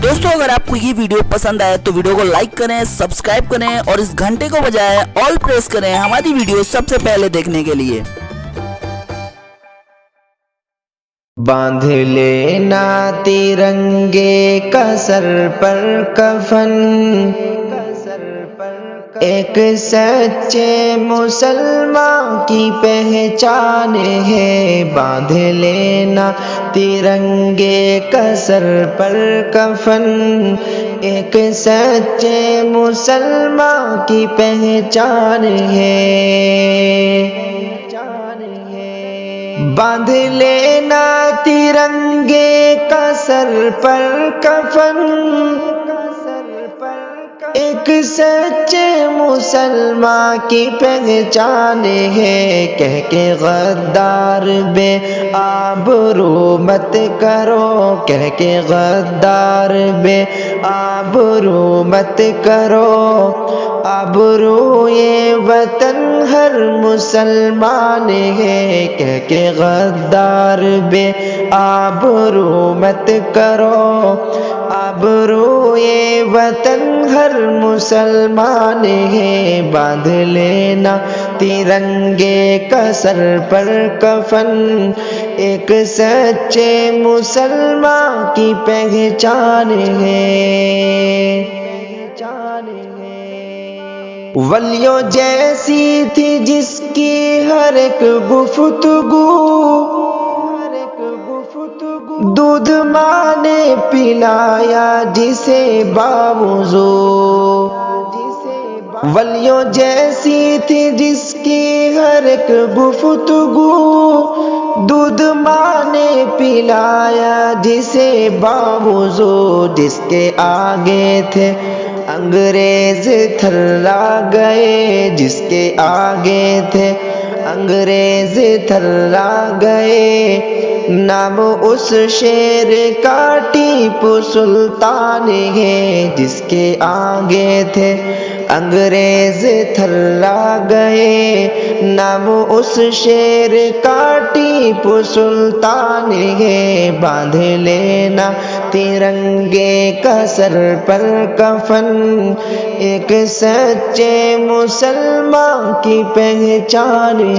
दोस्तों अगर आपको ये वीडियो पसंद आए तो वीडियो को लाइक करें, सब्सक्राइब करें और इस घंटे को बजाएं ऑल प्रेस करें हमारी वीडियो सबसे पहले देखने के लिए। बांध लेना तिरंगे का सर पर कफन, एक सच्चे मुसलमान की पहचान है। बांध लेना तिरंगे का सर पर कफन, एक सच्चे मुसलमान की पहचान है। बांध लेना तिरंगे का सर पर कफन, एक सच्चे मुसलमान की पहचान है। कह के गद्दार बे आबरू मत करो, कह के गद्दार बे आबरू मत करो। आबरू ये वतन हर मुसलमान है, कह के गद्दार बे आबरू मत करो। आबरू ये वतन हर मुसलमान है। बांध लेना तिरंगे का सर पर कफन, एक सच्चे मुसलमान की पहचान है। वलियों जैसी थी जिसकी हर एक गुफ्तगू, दूध माँ ने पिलाया जिसे बावुज़ू। वलियों जैसी थी जिसकी हर एक गुफ्तगू, दूध माँ ने पिलाया जिसे बावुज़ू। जिसके आगे थे अंग्रेज थर्रा गए, जिसके आगे थे अंग्रेज थर्रा गए। नाम उस शेर का टीपू सुल्तान है, जिसके आगे थे अंग्रेज थर्रा गए। नाम उस शेर का टीपू सुल्तान है। बांध लेना तिरंगे का सर पर कफन, एक सच्चे मुसलमान की पहचान।